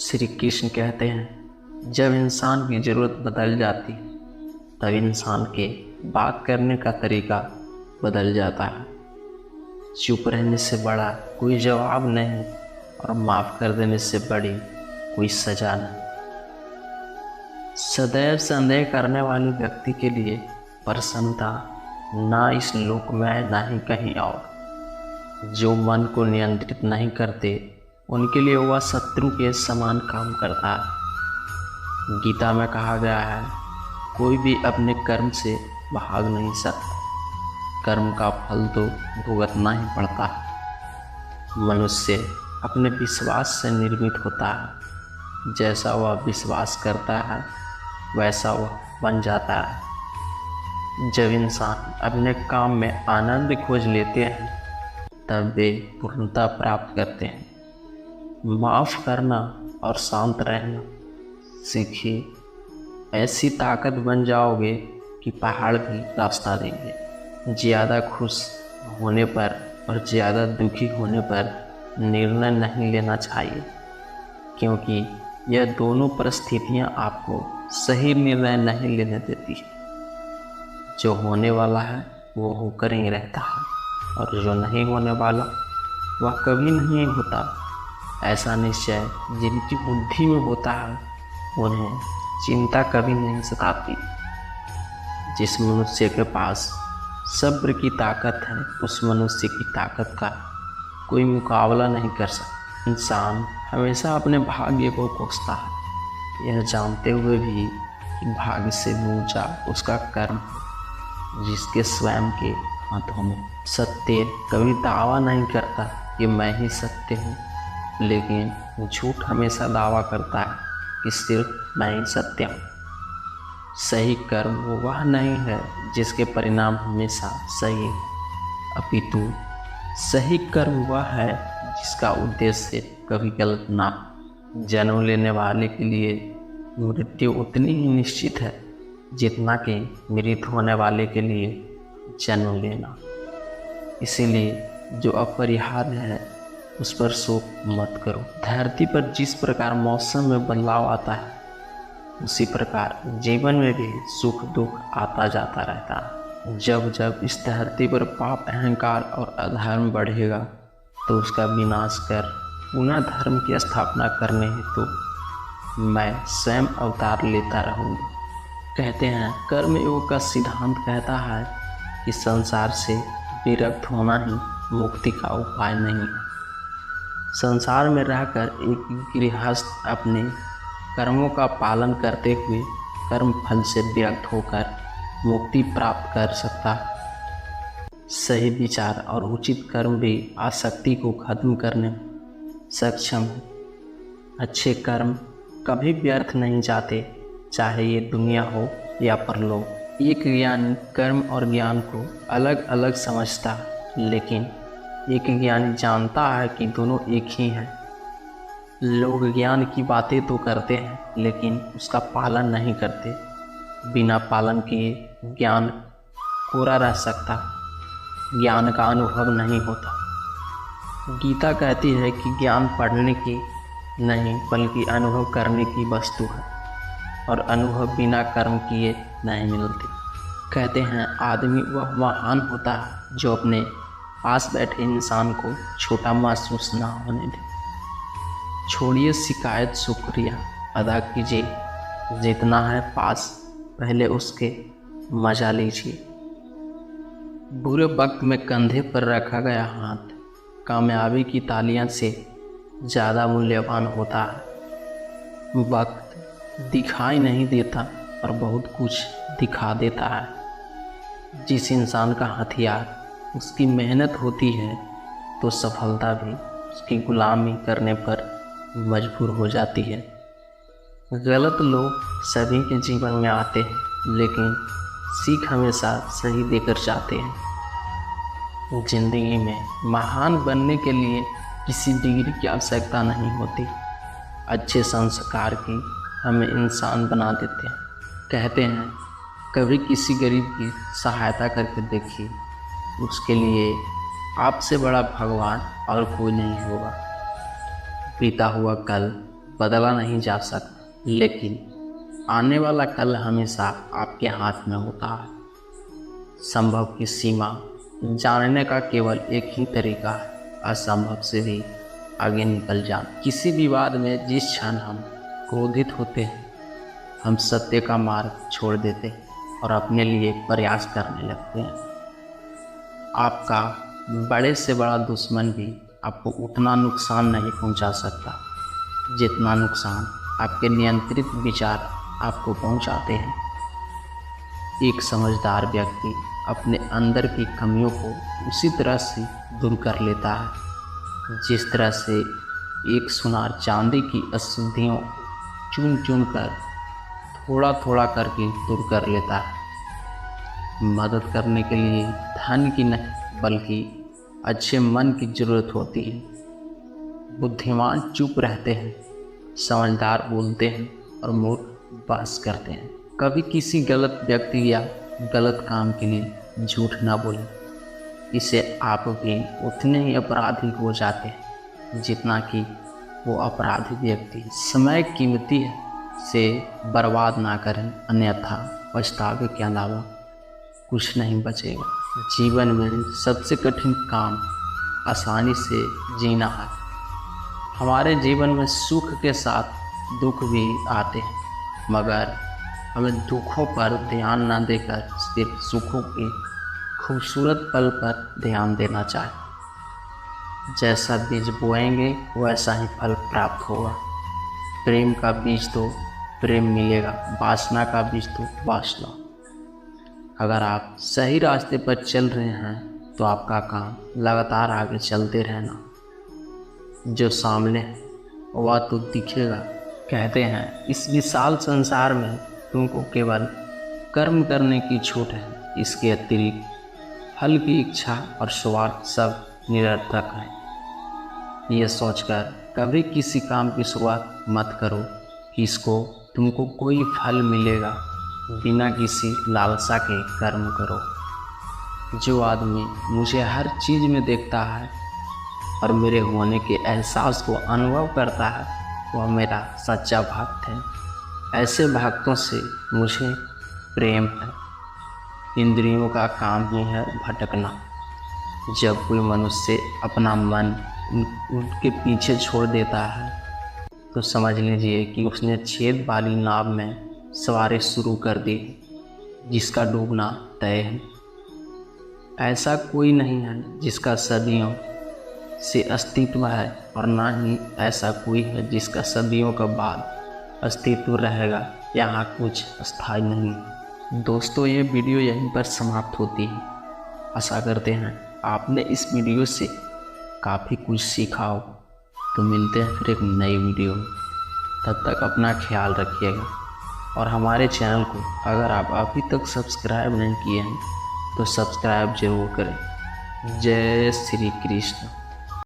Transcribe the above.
श्री कृष्ण कहते हैं, जब इंसान की ज़रूरत बदल जाती है तब इंसान के बात करने का तरीका बदल जाता है। चुप रहने से बड़ा कोई जवाब नहीं और माफ़ कर देने से बड़ी कोई सज़ा नहीं। सदैव संदेह करने वाले व्यक्ति के लिए प्रसन्नता ना इस लोक में ना ही कहीं और। जो मन को नियंत्रित नहीं करते उनके लिए वह शत्रु के समान काम करता है। गीता में कहा गया है, कोई भी अपने कर्म से भाग नहीं सकता, कर्म का फल तो भुगतना ही पड़ता है। मनुष्य अपने विश्वास से निर्मित होता है, जैसा वह विश्वास करता है वैसा वह बन जाता है। जब इंसान अपने काम में आनंद खोज लेते हैं तब वे पूर्णता प्राप्त करते हैं। माफ़ करना और शांत रहना सीखिए, ऐसी ताकत बन जाओगे कि पहाड़ भी रास्ता देंगे। ज़्यादा खुश होने पर और ज़्यादा दुखी होने पर निर्णय नहीं लेना चाहिए, क्योंकि यह दोनों परिस्थितियां आपको सही निर्णय नहीं लेने देती। जो होने वाला है वो होकर ही रहता है और जो नहीं होने वाला वह कभी नहीं होता। ऐसा निश्चय जिनकी बुद्धि में होता है उन्हें चिंता कभी नहीं सताती। जिस मनुष्य के पास सब्र की ताकत है उस मनुष्य की ताकत का कोई मुकाबला नहीं कर सकता। इंसान हमेशा अपने भाग्य को कोसता है, यह जानते हुए भी कि भाग्य से ऊंचा उसका कर्म है जिसके स्वयं के हाथों में। सत्य कभी दावा नहीं करता कि मैं ही सत्य हूँ, लेकिन झूठ हमेशा दावा करता है कि सिर्फ मैं ही सत्य हूँ। सही कर्म वह नहीं है जिसके परिणाम हमेशा सही है, अपितु सही कर्म वह है जिसका उद्देश्य कभी गलत ना हो। जन्म लेने वाले के लिए मृत्यु उतनी ही निश्चित है जितना कि मृत होने वाले के लिए जन्म लेना। इसीलिए जो अपरिहार्य है उस पर शोक मत करो। धरती पर जिस प्रकार मौसम में बदलाव आता है उसी प्रकार जीवन में भी सुख दुख आता जाता रहता है। जब जब इस धरती पर पाप, अहंकार और अधर्म बढ़ेगा तो उसका विनाश कर पुनः धर्म की स्थापना करने हेतु मैं स्वयं अवतार लेता रहूँगा। कहते हैं, कर्म योग का सिद्धांत कहता है कि संसार से विरक्त होना ही मुक्ति का उपाय नहीं है। संसार में रहकर एक गृहस्थ अपने कर्मों का पालन करते हुए कर्म फल से विरक्त होकर मुक्ति प्राप्त कर सकता है। सही विचार और उचित कर्म भी आसक्ति को खत्म करने में सक्षम है। अच्छे कर्म कभी व्यर्थ नहीं जाते, चाहे ये दुनिया हो या परलोक। एक ज्ञानी कर्म और ज्ञान को अलग अलग समझता है, लेकिन एक ज्ञानी जानता है कि दोनों एक ही हैं। लोग ज्ञान की बातें तो करते हैं लेकिन उसका पालन नहीं करते। बिना पालन किए ज्ञान कोरा रह सकता, ज्ञान का अनुभव नहीं होता। गीता कहती है कि ज्ञान पढ़ने की नहीं बल्कि अनुभव करने की वस्तु है और अनुभव बिना कर्म किए नहीं मिलती। कहते हैं, आदमी वह महान होता है जो अपने पास बैठे इंसान को छोटा महसूस ना होने दे। छोड़िए शिकायत, शुक्रिया अदा कीजिए। जितना है पास पहले उसके मजा लीजिए। बुरे वक्त में कंधे पर रखा गया हाथ कामयाबी की तालियां से ज़्यादा मूल्यवान होता है। वक्त दिखाई नहीं देता और बहुत कुछ दिखा देता है। जिस इंसान का हथियार उसकी मेहनत होती है तो सफलता भी उसकी गुलामी करने पर मजबूर हो जाती है। गलत लोग सभी के जीवन में आते हैं, लेकिन सीख हमेशा सही देकर जाते हैं। जिंदगी में महान बनने के लिए किसी डिग्री की आवश्यकता नहीं होती। अच्छे संस्कार की हमें इंसान बना देते हैं। कहते हैं, कभी किसी गरीब की सहायता करके देखिए, उसके लिए आपसे बड़ा भगवान और कोई नहीं होगा। बीता हुआ कल बदला नहीं जा सकता, लेकिन आने वाला कल हमेशा आपके हाथ में होता है। संभव की सीमा जानने का केवल एक ही तरीका है, असंभव से भी आगे निकल जाना। किसी विवाद में जिस क्षण हम क्रोधित होते हैं, हम सत्य का मार्ग छोड़ देते हैं और अपने लिए प्रयास करने लगते हैं। आपका बड़े से बड़ा दुश्मन भी आपको उतना नुकसान नहीं पहुंचा सकता जितना नुकसान आपके नियंत्रित विचार आपको पहुंचाते हैं। एक समझदार व्यक्ति अपने अंदर की कमियों को उसी तरह से दूर कर लेता है जिस तरह से एक सुनार चांदी की अशुद्धियों को चुन चुन कर थोड़ा थोड़ा करके दूर कर लेता है। मदद करने के लिए धन की नहीं बल्कि अच्छे मन की जरूरत होती है। बुद्धिमान चुप रहते हैं, समझदार बोलते हैं और मूर्ख बहस करते हैं। कभी किसी गलत व्यक्ति या गलत काम के लिए झूठ ना बोलें, इससे आप भी उतने ही अपराधी हो जाते हैं जितना कि वो अपराधी व्यक्ति। समय कीमती है, से बर्बाद ना करें, अन्यथा पछतावे के अलावा कुछ नहीं बचेगा। जीवन में सबसे कठिन काम आसानी से जीना है। हमारे जीवन में सुख के साथ दुख भी आते हैं, मगर हमें दुखों पर ध्यान न देकर सिर्फ सुखों के खूबसूरत पल पर ध्यान देना चाहिए। जैसा बीज बोएंगे वैसा ही फल प्राप्त होगा। प्रेम का बीज तो प्रेम मिलेगा, वासना का बीज तो वासना। अगर आप सही रास्ते पर चल रहे हैं तो आपका काम लगातार आगे चलते रहना। जो सामने है वह तो दिखेगा। कहते हैं इस विशाल संसार में तुमको केवल कर्म करने की छूट है, इसके अतिरिक्त फल की इच्छा और स्वार्थ सब निरर्थक है। ये सोचकर कभी किसी काम की शुरुआत मत करो कि इसको तुमको कोई फल मिलेगा। बिना किसी लालसा के कर्म करो। जो आदमी मुझे हर चीज़ में देखता है और मेरे होने के एहसास को अनुभव करता है, वह मेरा सच्चा भक्त है। ऐसे भक्तों से मुझे प्रेम है। इंद्रियों का काम ही है भटकना। जब कोई मनुष्य अपना मन उनके पीछे छोड़ देता है तो समझ लीजिए कि उसने छेद वाली नाव में सवारी शुरू कर दी, जिसका डूबना तय है। ऐसा कोई नहीं है जिसका सदियों से अस्तित्व है, और ना ही ऐसा कोई है जिसका सदियों के बाद अस्तित्व रहेगा। यहाँ कुछ अस्थायी नहीं है। दोस्तों, ये वीडियो यहीं पर समाप्त होती है। आशा करते हैं आपने इस वीडियो से काफ़ी कुछ सीखा हो। तो मिलते हैं फिर एक नई वीडियो में। तब तक अपना ख्याल रखिएगा और हमारे चैनल को अगर आप अभी तक सब्सक्राइब नहीं किए हैं तो सब्सक्राइब जरूर करें। जय श्री कृष्ण।